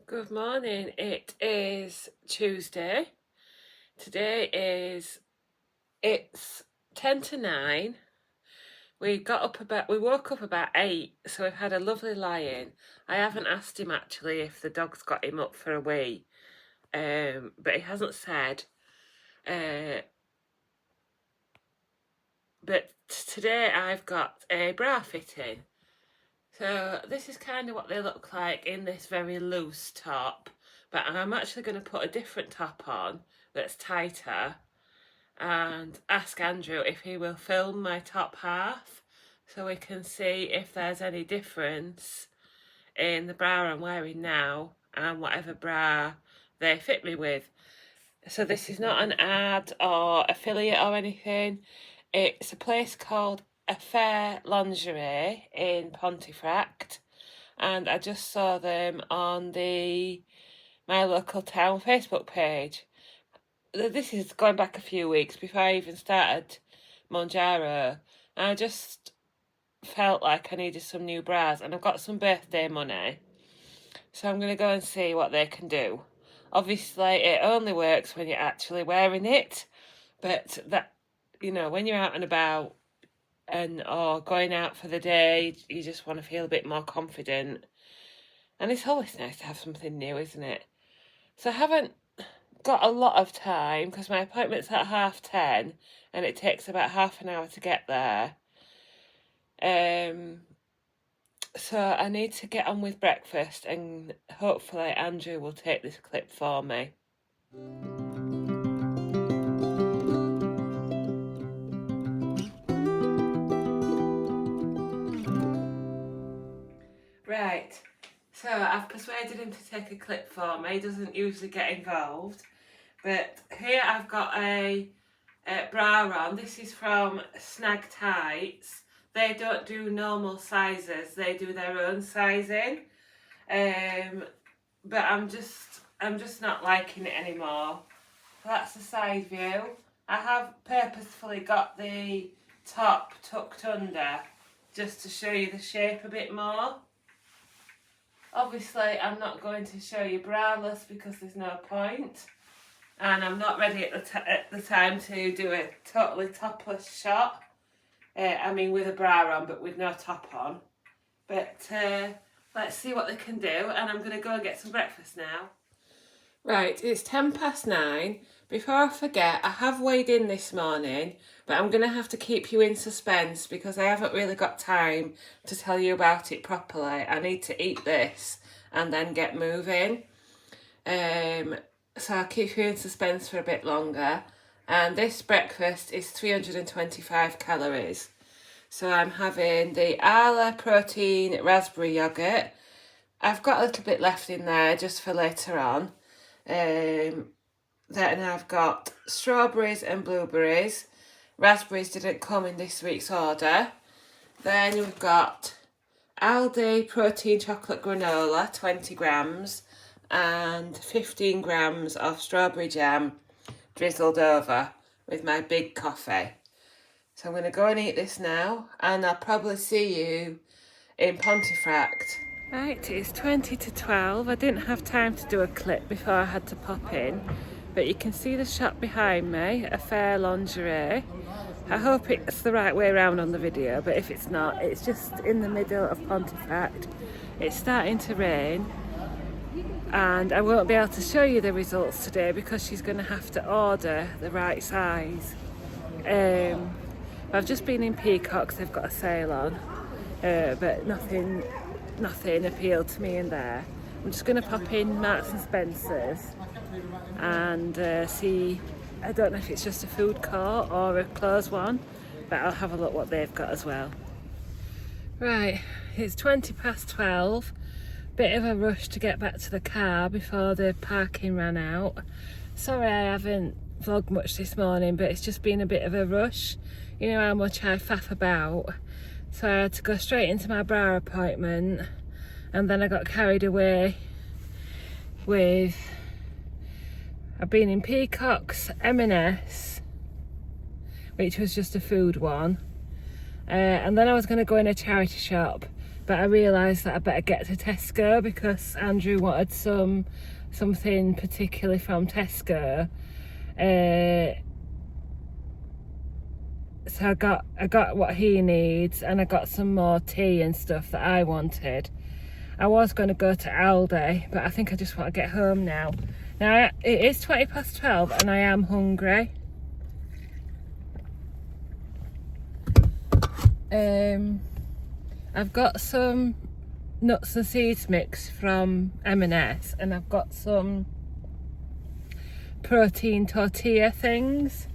Good morning. It is Tuesday. Today it's 10 to 9. We woke up about 8, so we've had a lovely lie-in. I haven't asked him actually if the dog's got him up for a wee. But he hasn't said. But today I've got a bra fitting. So this is kind of what they look like in this very loose top, but I'm actually going to put a different top on that's tighter and ask Andrew if he will film my top half so we can see if there's any difference in the bra I'm wearing now and whatever bra they fit me with. So this is not an ad or affiliate or anything. It's a place called Fair Lingerie in Pontefract, and I just saw them on my local town Facebook page. This is going back a few weeks before I even started Mounjaro, and I just felt like I needed some new bras, and I've got some birthday money, so I'm going to go and see what they can do. Obviously it only works when you're actually wearing it, but that, when you're out and about or going out for the day, you just want to feel a bit more confident. And it's always nice to have something new, isn't it? So I haven't got a lot of time because my appointment's at 10:30 and it takes about half an hour to get there. So I need to get on with breakfast and hopefully Andrew will take this clip for me. Right, so I've persuaded him to take a clip for me. He doesn't usually get involved, but here I've got a bra on. This is from Snag Tights. They don't do normal sizes, they do their own sizing, but I'm just not liking it anymore. So that's the side view. I have purposefully got the top tucked under just to show you the shape a bit more. Obviously I'm not going to show you braless because there's no point, and I'm not ready at the time to do a totally topless shot. With a bra on but with no top on. But let's see what they can do, and I'm going to go and get some breakfast now. Right, it's 9:10. Before I forget, I have weighed in this morning, but I'm going to have to keep you in suspense because I haven't really got time to tell you about it properly. I need to eat this and then get moving. So I'll keep you in suspense for a bit longer. And this breakfast is 325 calories. So I'm having the Arla protein raspberry yoghurt. I've got a little bit left in there just for later on. Then I've got strawberries and blueberries. Raspberries didn't come in this week's order. Then we've got Aldi protein chocolate granola, 20 grams, and 15 grams of strawberry jam drizzled over with my big coffee. So I'm going to go and eat this now, and I'll probably see you in Pontefract. Right, it's 20 to 12. I didn't have time to do a clip before I had to pop in, but you can see the shop behind me, a Fair Lingerie. I hope it's the right way around on the video, but if it's not, it's just in the middle of Pontefract. It's starting to rain, and I won't be able to show you the results today because she's going to have to order the right size. I've just been in Peacocks, they've got a sale on, but nothing appealed to me in there. I'm just going to pop in Marks and Spencer's and see. I don't know if it's just a food court or a clothes one, but I'll have a look what they've got as well. Right, it's 12:20. Bit of a rush to get back to the car before the parking ran out. Sorry I haven't vlogged much this morning, but it's just been a bit of a rush. You know how much I faff about. So I had to go straight into my bra appointment, and then I got carried away with... I've been in Peacocks, M&S, which was just a food one. And then I was going to go in a charity shop, but I realised that I better get to Tesco because Andrew wanted something particularly from Tesco. So I got what he needs, and I got some more tea and stuff that I wanted. I was going to go to Aldi, but I think I just want to get home now. Now it is 12:20 and I am hungry. I've got some nuts and seeds mix from M&S, and I've got some protein tortilla things,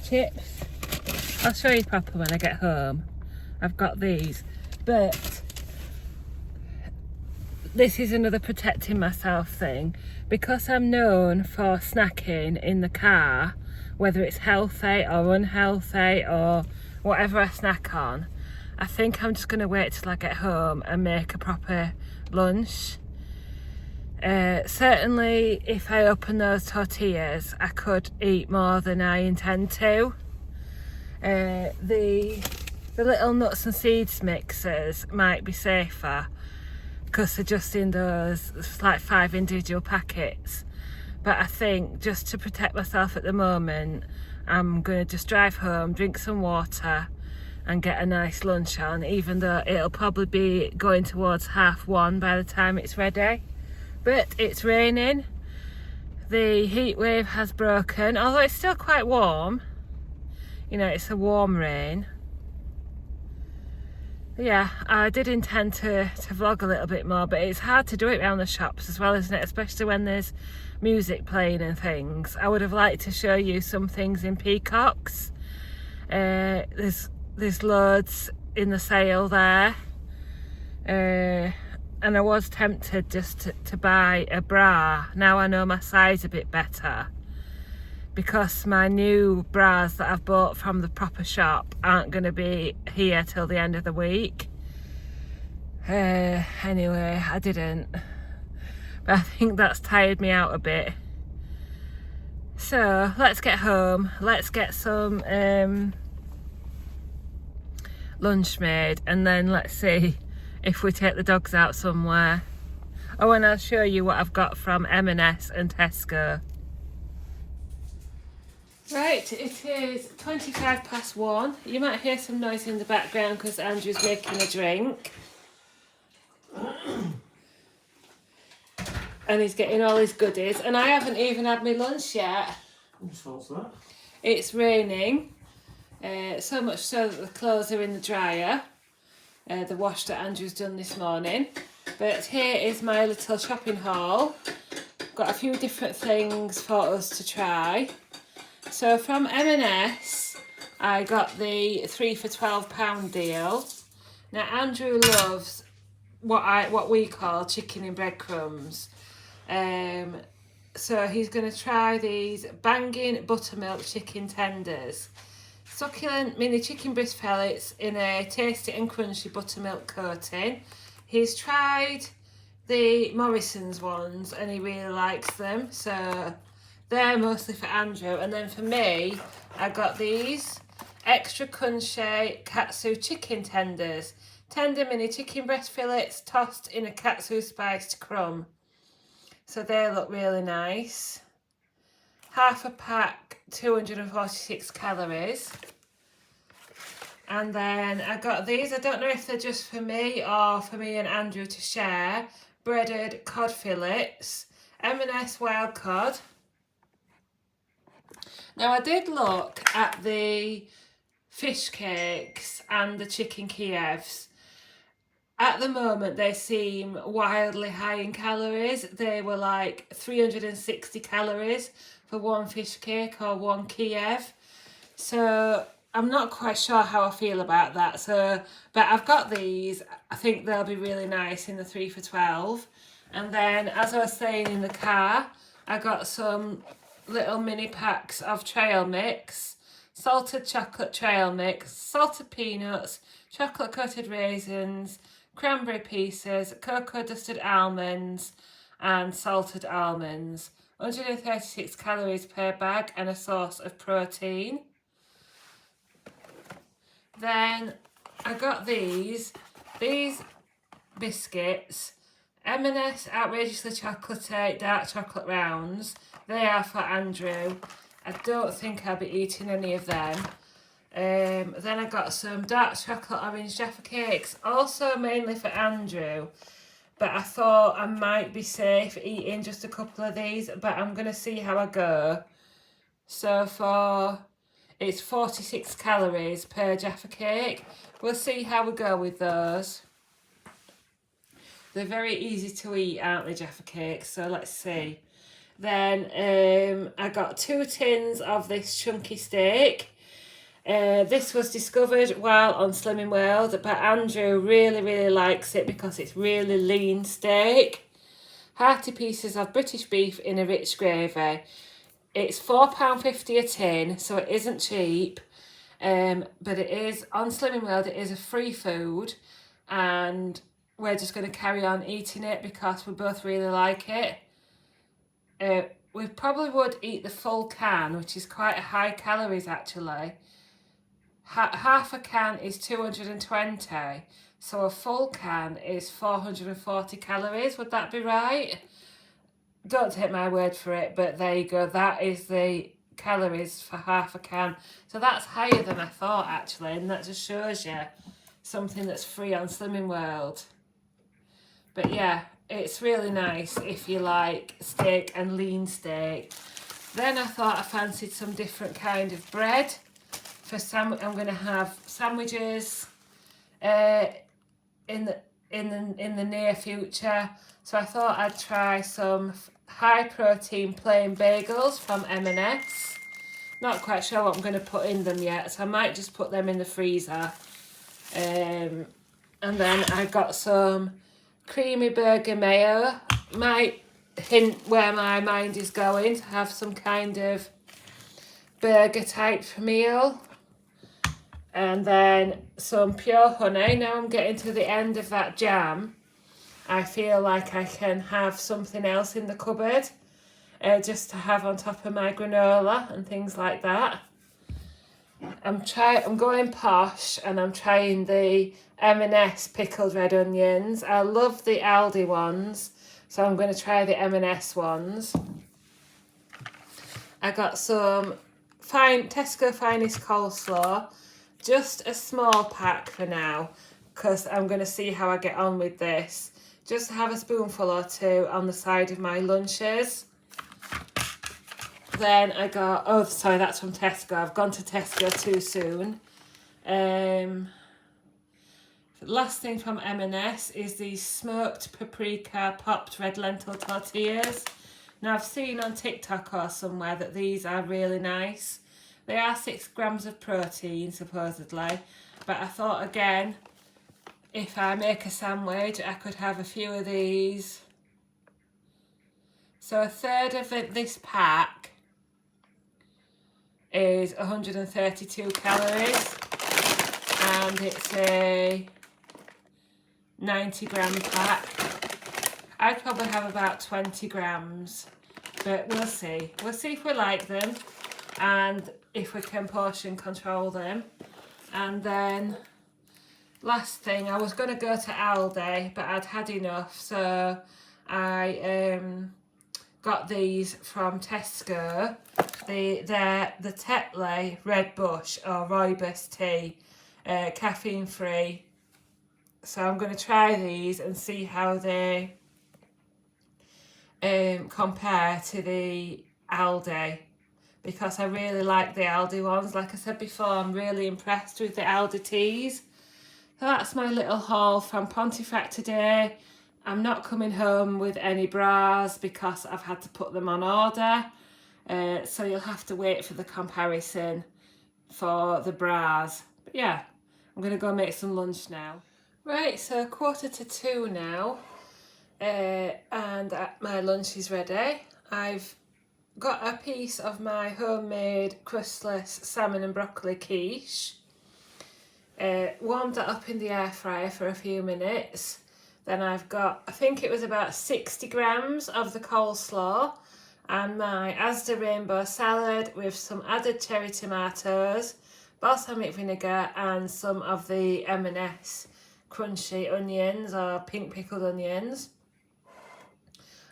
chips. I'll show you proper when I get home. I've got these, but this is another protecting myself thing, because I'm known for snacking in the car, whether it's healthy or unhealthy or whatever I snack on. I think I'm just going to wait till I get home and make a proper lunch. Certainly if I open those tortillas, I could eat more than I intend to. The little nuts and seeds mixers might be safer because they're just in those, it's like 5 individual packets. But I think just to protect myself at the moment, I'm going to just drive home, drink some water and get a nice lunch on, even though it'll probably be going towards 1:30 by the time it's ready. But it's raining, the heat wave has broken, although it's still quite warm. You know, it's a warm rain. Yeah, I did intend to vlog a little bit more, but it's hard to do it around the shops as well, isn't it? Especially when there's music playing and things. I would have liked to show you some things in Peacocks. There's loads in the sale there. And I was tempted just to buy a bra. Now I know my size a bit better, because my new bras that I've bought from the proper shop aren't going to be here till the end of the week. Anyway, I didn't. But I think that's tired me out a bit. So let's get home. Let's get some lunch made, and then let's see if we take the dogs out somewhere. Oh, and I'll show you what I've got from M&S and Tesco. Right, it is 1:25. You might hear some noise in the background because Andrew's making a drink. And he's getting all his goodies. And I haven't even had my lunch yet. Whose fault's that? It's raining. So much so that the clothes are in the dryer. The wash that Andrew's done this morning. But here is my little shopping haul. Got a few different things for us to try. So from M&S, I got the 3 for £12 deal. Now Andrew loves what we call chicken in breadcrumbs. So he's going to try these banging buttermilk chicken tenders. Succulent mini chicken breast fillets in a tasty and crunchy buttermilk coating. He's tried the Morrison's ones and he really likes them. So they're mostly for Andrew, and then for me, I got these extra crunchy katsu chicken tenders. Tender mini chicken breast fillets tossed in a katsu spiced crumb. So they look really nice. Half a pack, 246 calories. And then I got these. I don't know if they're just for me or for me and Andrew to share. Breaded cod fillets. M&S wild cod. Now I did look at the fish cakes and the chicken Kievs. At the moment they seem wildly high in calories. They were like 360 calories for one fish cake or one Kiev. So I'm not quite sure how I feel about that. So, but I've got these. I think they'll be really nice in the 3 for £12. And then, as I was saying in the car, I got some little mini packs of trail mix, salted chocolate trail mix, salted peanuts, chocolate coated raisins, cranberry pieces, cocoa dusted almonds and salted almonds. 136 calories per bag and a source of protein. Then I got these. These biscuits, M&S Outrageously Chocolatey Dark Chocolate Rounds. They are for Andrew. I don't think I'll be eating any of them. Then I got some dark chocolate orange Jaffa cakes, also mainly for Andrew. But I thought I might be safe eating just a couple of these, but I'm going to see how I go. So it's 46 calories per Jaffa cake. We'll see how we go with those. They're very easy to eat, aren't they, Jaffa cakes? So let's see. Then I got 2 tins of this chunky steak. This was discovered while on Slimming World, but Andrew really likes it because it's really lean steak. Hearty pieces of British beef in a rich gravy. It's £4.50 a tin, so it isn't cheap. But it is, on Slimming World, it is a free food, and we're just going to carry on eating it because we both really like it. We probably would eat the full can, which is quite high calories actually. Half a can is 220, so a full can is 440 calories. Would that be right? Don't take my word for it, but there you go. That is the calories for half a can. So that's higher than I thought actually, and that just shows you something that's free on Slimming World. But yeah, it's really nice if you like steak and lean steak. Then I thought I fancied some different kind of bread. I'm going to have sandwiches in the near future. So I thought I'd try some high protein plain bagels from M&S. Not quite sure what I'm going to put in them yet, so I might just put them in the freezer. And then I got some creamy burger mayo. Might hint where my mind is going, to have some kind of burger type meal. And then some pure honey. Now I'm getting to the end of that jam. I feel like I can have something else in the cupboard just to have on top of my granola and things like that. I'm going posh, and I'm trying the M&S pickled red onions. I love the Aldi ones, so I'm going to try the M&S ones. I got some Tesco Finest coleslaw, just a small pack for now, because I'm going to see how I get on with this. Just to have a spoonful or two on the side of my lunches. Then I got, oh sorry, that's from Tesco. I've gone to Tesco too soon. Last thing from M&S is these smoked paprika popped red lentil tortillas. Now I've seen on TikTok or somewhere that these are really nice. They are 6 grams of protein supposedly, but I thought again, if I make a sandwich, I could have a few of these. So a third of this pack is 132 calories, and it's a 90 gram pack. I'd probably have about 20 grams, but we'll see. We'll see if we like them and if we can portion control them. And then last thing, I was going to go to Aldi, but I'd had enough, so I got these from Tesco. They're the Tetley Red Bush or Rooibos tea, caffeine free. So I'm going to try these and see how they compare to the Aldi, because I really like the Aldi ones. Like I said before, I'm really impressed with the Aldi teas. So that's my little haul from Pontefract today. I'm not coming home with any bras because I've had to put them on order. So you'll have to wait for the comparison for the bras. But yeah, I'm going to go make some lunch now. Right, so 1:45 now. And my lunch is ready. I've got a piece of my homemade crustless salmon and broccoli quiche. Warmed that up in the air fryer for a few minutes. Then I've got, I think it was about 60 grams of the coleslaw and my Asda rainbow salad with some added cherry tomatoes, balsamic vinegar and some of the M&S crunchy onions or pink pickled onions.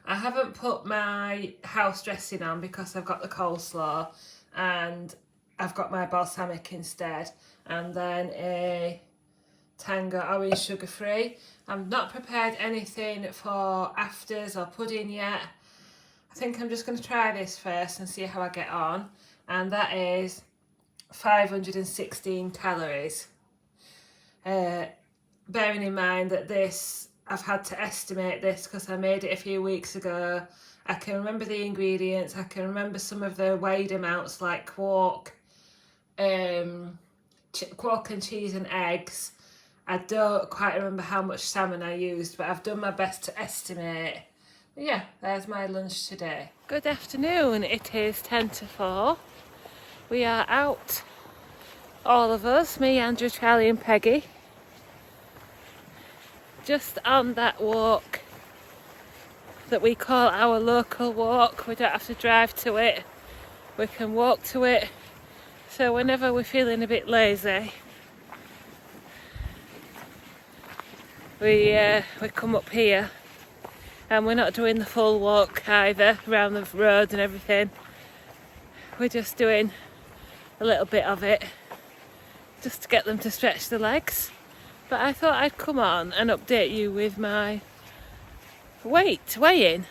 I haven't put my house dressing on because I've got the coleslaw and I've got my balsamic instead, and then a Tango orange sugar free. I've not prepared anything for afters or pudding yet. I think I'm just going to try this first and see how I get on, and that is 516 calories. Bearing in mind that this, I've had to estimate this because I made it a few weeks ago. I can remember the ingredients, I can remember some of the weighed amounts like quark and cheese and eggs. I don't quite remember how much salmon I used, but I've done my best to estimate. But yeah, there's my lunch today. Good afternoon, it is 10 to 4. We are out, all of us, me, Andrew, Charlie and Peggy, just on that walk that we call our local walk. We don't have to drive to it, we can walk to it. So whenever we're feeling a bit lazy, we come up here, and we're not doing the full walk either, around the road and everything. We're just doing a little bit of it, just to get them to stretch the legs. But I thought I'd come on and update you with my weigh-in,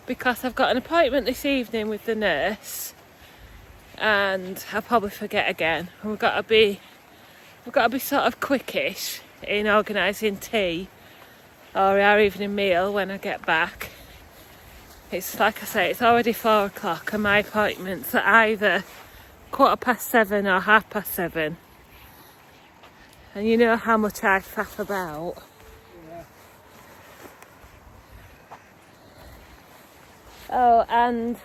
because I've got an appointment this evening with the nurse, and I'll probably forget again. And we've got to be sort of quickish in organising tea or our evening meal when I get back. It's like I say, it's already 4 o'clock and my appointment's at either 7:15 or 7:30. And you know how much I faff about. Yeah. Oh, and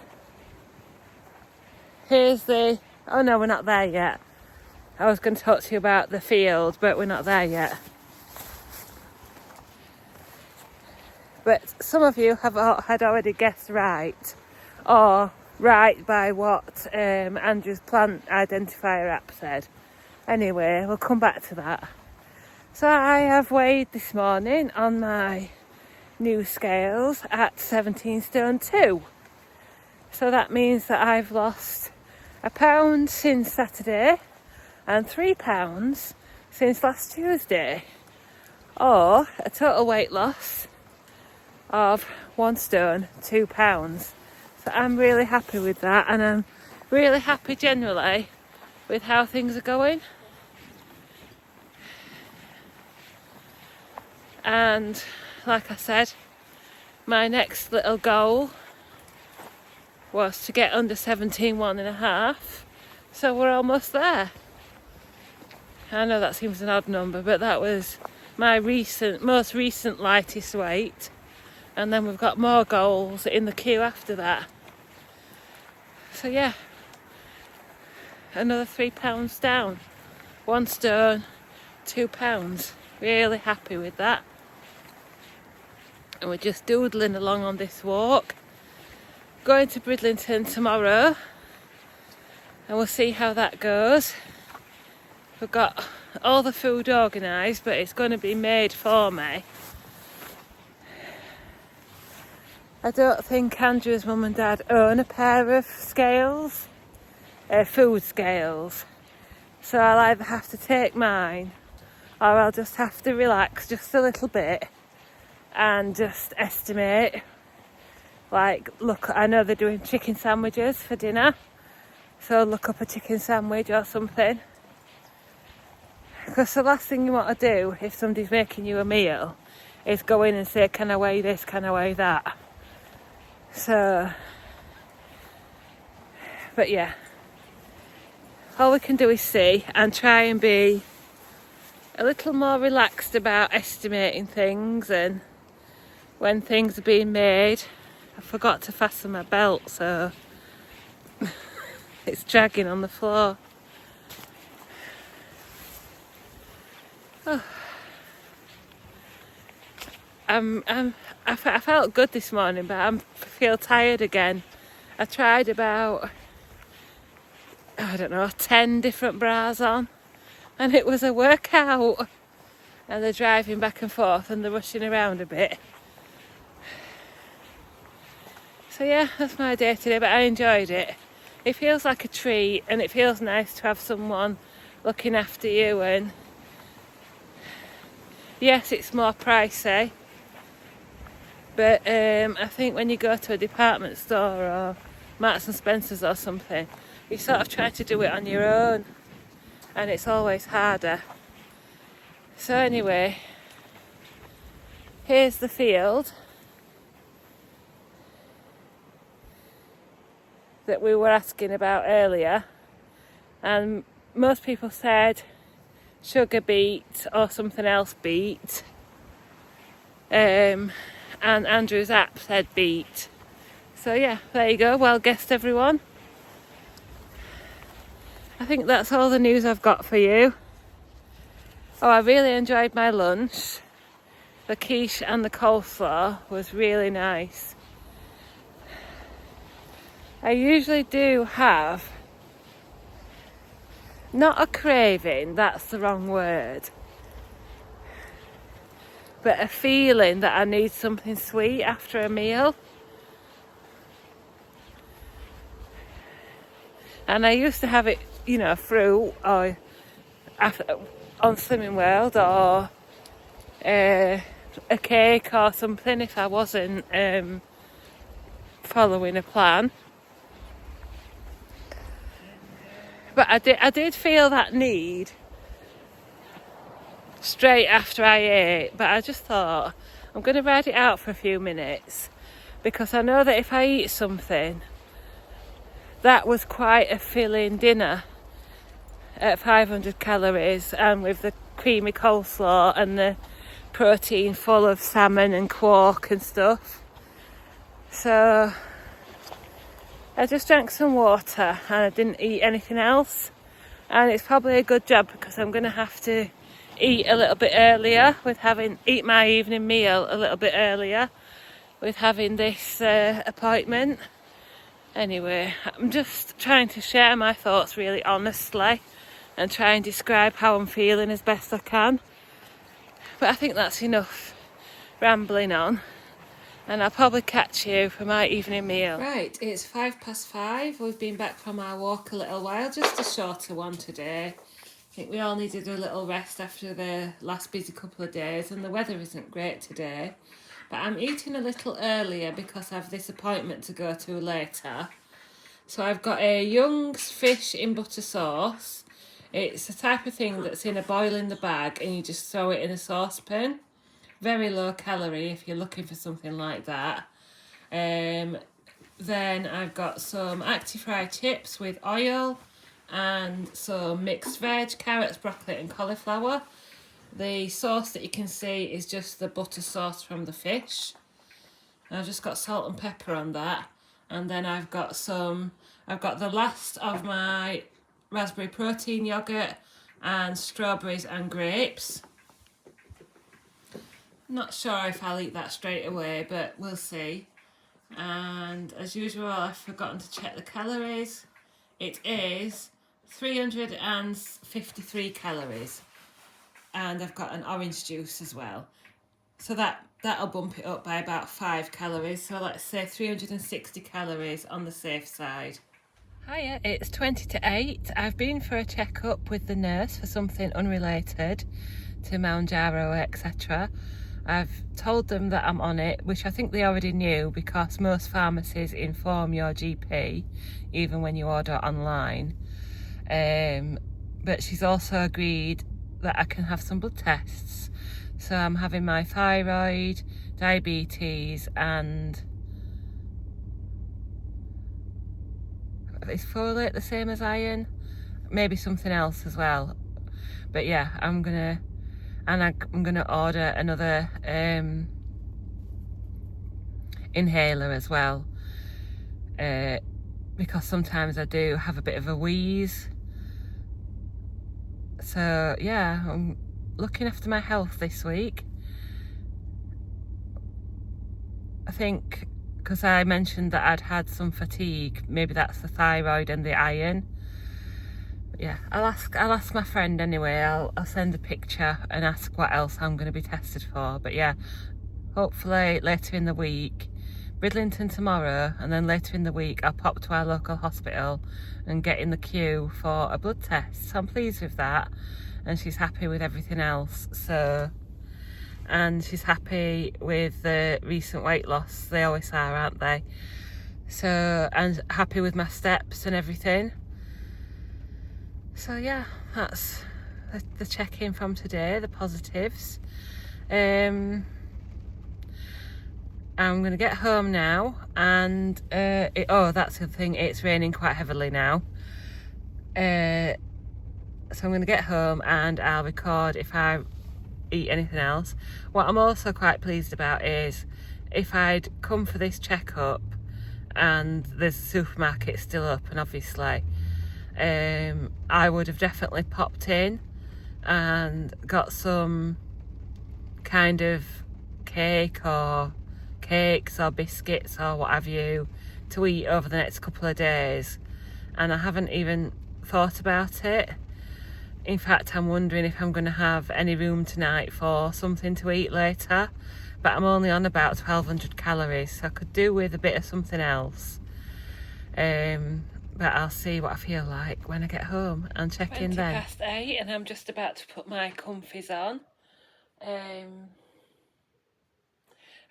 here's the... Oh no, we're not there yet. I was going to talk to you about the field, but we're not there yet. But some of you had already guessed right, or right by what Andrew's plant identifier app said. Anyway, we'll come back to that. So I have weighed this morning on my new scales at 17 stone 2. So that means that I've lost £1 since Saturday and £3 since last Tuesday, or a total weight loss of 1 stone 2 pounds. So I'm really happy with that, and I'm really happy generally with how things are going. And like I said, my next little goal was to get under 17.1.5, so we're almost there. I know that seems an odd number, but that was my most recent lightest weight, and then we've got more goals in the queue after that. So yeah, another £3 down, 1 stone 2 pounds. Really happy with that. And we're just doodling along on this walk, going to Bridlington tomorrow, and we'll see how that goes. We've got all the food organised, but it's going to be made for me. I don't think Andrew's mum and dad own a pair of scales, food scales, so I'll either have to take mine or I'll just have to relax just a little bit and just estimate. Like, look, I know they're doing chicken sandwiches for dinner, so look up a chicken sandwich or something. Because the last thing you want to do if somebody's making you a meal is go in and say, can I weigh this, can I weigh that? So, but yeah, all we can do is see and try and be a little more relaxed about estimating things, and when things are being made. I forgot to fasten my belt, so it's dragging on the floor. Oh. I felt good this morning, but I feel tired again. I tried about, 10 different bras on, and it was a workout. and they're driving back and forth and they're rushing around a bit. So yeah, that's my day today, but I enjoyed it. It feels like a treat and it feels nice to have someone looking after you, and yes, it's more pricey, but I think when you go to a department store or Marks and Spencer's or something, you sort of try to do it on your own and it's always harder. So anyway, here's the field that we were asking about earlier, and most people said sugar beet or something else beet, and Andrew's app said beet. So yeah, there you go, well guessed everyone. I think that's all the news I've got for you. Oh, I really enjoyed my lunch. The quiche and the coleslaw was really nice. I usually do have, not a craving, that's the wrong word, but a feeling that I need something sweet after a meal. And I used to have it, you know, fruit or on Slimming World, or a cake or something if I wasn't following a plan. But I did feel that need straight after I ate, but I just thought I'm going to ride it out for a few minutes, because I know that if I eat something that was quite a filling dinner at 500 calories and with the creamy coleslaw and the protein full of salmon and quark and stuff. So I just drank some water and I didn't eat anything else, and it's probably a good job because I'm going to have to eat a little bit earlier eat my evening meal a little bit earlier with having this appointment. Anyway, I'm just trying to share my thoughts really honestly and try and describe how I'm feeling as best I can. But I think that's enough rambling on, and I'll probably catch you for my evening meal. Right, it's 5:05. We've been back from our walk a little while, just a shorter one today. I think we all needed a little rest after the last busy couple of days, and the weather isn't great today. But I'm eating a little earlier because I have this appointment to go to later. So I've got a Young's fish in butter sauce. It's the type of thing that's in a boil in the bag and you just throw it in a saucepan. Very low calorie if you're looking for something like that. Then I've got some Actifry chips with oil and some mixed veg, carrots, broccoli and cauliflower. The sauce that you can see is just the butter sauce from the fish. I've just got salt and pepper on that. And then I've got the last of my raspberry protein yogurt and strawberries and grapes. Not sure if I'll eat that straight away, but we'll see. And as usual, I've forgotten to check the calories. It is 353 calories. And I've got an orange juice as well. So that'll bump it up by about 5 calories. So let's say 360 calories on the safe side. Hiya, it's 20 to 8. I've been for a checkup with the nurse for something unrelated to Mounjaro, etc. I've told them that I'm on it, which I think they already knew because most pharmacies inform your GP, even when you order online. But she's also agreed that I can have some blood tests. So I'm having my thyroid, diabetes, and is folate the same as iron? Maybe something else as well. But yeah, I'm gonna order another inhaler as well, because sometimes I do have a bit of a wheeze. So yeah, I'm looking after my health this week. I think because I mentioned that I'd had some fatigue, maybe that's the thyroid and the iron. yeah, I'll ask my friend anyway. I'll send a picture and ask what else I'm going to be tested for. But yeah, hopefully later in the week, Bridlington tomorrow, and then later in the week I'll pop to our local hospital and get in the queue for a blood test. So I'm pleased with that, and she's happy with everything else. So, and she's happy with the recent weight loss. They always are, aren't they? So, and happy with my steps and everything. So yeah, that's the check-in from today, the positives. I'm going to get home now, and oh, that's the thing, it's raining quite heavily now. So I'm going to get home and I'll record if I eat anything else. What I'm also quite pleased about is if I'd come for this checkup and the supermarket's still open, obviously, I would have definitely popped in and got some kind of cakes or biscuits or what have you to eat over the next couple of days, and I haven't even thought about it. In fact, I'm wondering if I'm going to have any room tonight for something to eat later, but I'm only on about 1200 calories, so I could do with a bit of something else. But I'll see what I feel like when I get home and check in then. 8:20, and I'm just about to put my comfies on.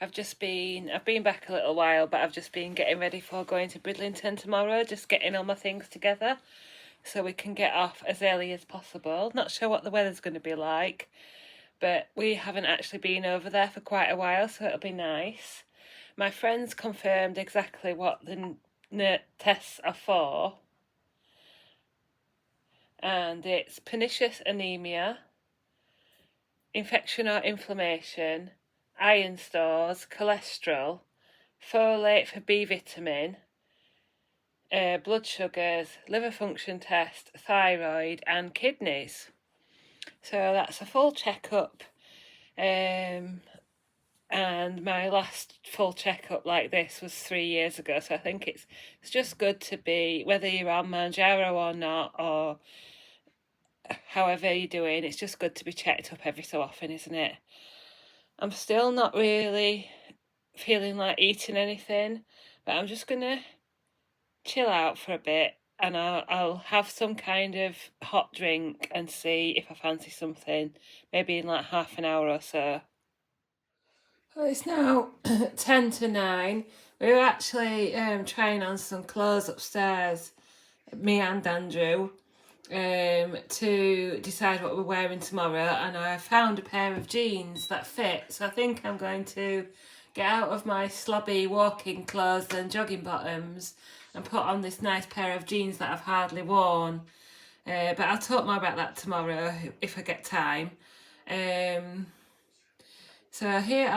I've been back a little while, but I've just been getting ready for going to Bridlington tomorrow, just getting all my things together so we can get off as early as possible. Not sure what the weather's going to be like, but we haven't actually been over there for quite a while, so it'll be nice. My friends confirmed exactly what the tests are for, and it's pernicious anemia, infection or inflammation, iron stores, cholesterol, folate for B vitamin, blood sugars, liver function test, thyroid and kidneys. So that's a full checkup, and my last full checkup like this was 3 years ago, so I think it's just good to be, whether you're on Mounjaro or not, or however you're doing, it's just good to be checked up every so often, isn't it? I'm still not really feeling like eating anything, but I'm just gonna chill out for a bit, and I'll have some kind of hot drink and see if I fancy something, maybe in like half an hour or so. Well, it's now 10 to 9. We were actually trying on some clothes upstairs, me and Andrew, to decide what we're wearing tomorrow, and I found a pair of jeans that fit, so I think I'm going to get out of my slobby walking clothes and jogging bottoms and put on this nice pair of jeans that I've hardly worn, but I'll talk more about that tomorrow if I get time. So here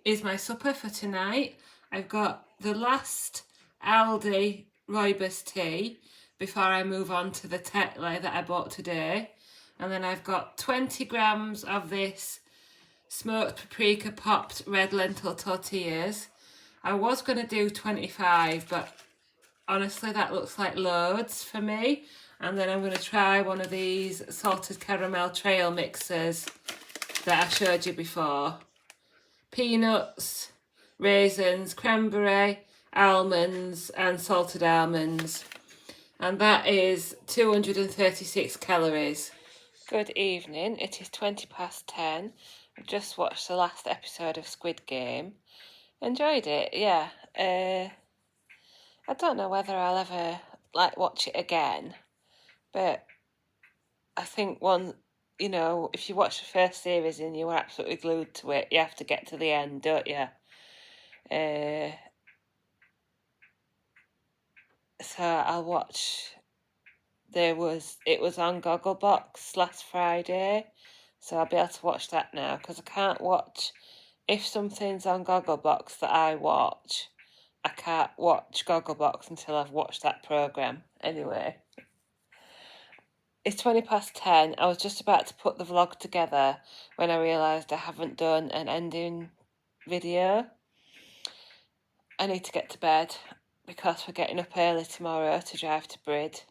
is my supper for tonight. I've got the last Aldi Rooibos tea before I move on to the Tetley that I bought today. And then I've got 20 grams of this smoked paprika popped red lentil tortillas. I was going to do 25, but honestly that looks like loads for me. And then I'm going to try one of these salted caramel trail mixers that I showed you before. Peanuts, raisins, cranberry, almonds and salted almonds. And that is 236 calories. Good evening, it is 10:20. I've just watched the last episode of Squid Game. Enjoyed it, yeah. I don't know whether I'll ever watch it again, but I think if you watch the first series and you were absolutely glued to it, you have to get to the end, don't you? So I'll watch. It was on Gogglebox last Friday, so I'll be able to watch that now, because I can't watch, if something's on Gogglebox that I watch, I can't watch Gogglebox until I've watched that programme. Anyway, it's 10:20. I was just about to put the vlog together when I realised I haven't done an ending video. I need to get to bed because we're getting up early tomorrow to drive to Brid.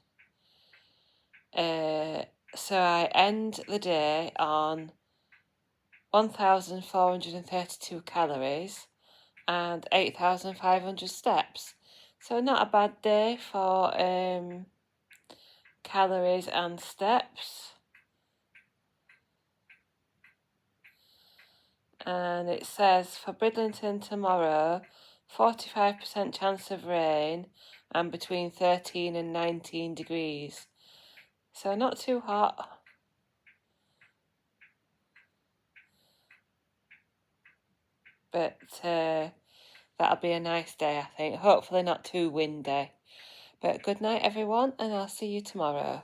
So I end the day on 1,432 calories and 8,500 steps. So not a bad day for calories and steps. And it says for Bridlington tomorrow, 45% chance of rain and between 13 and 19 degrees. So not too hot. But that'll be a nice day, I think. Hopefully not too windy. But good night, everyone, and I'll see you tomorrow.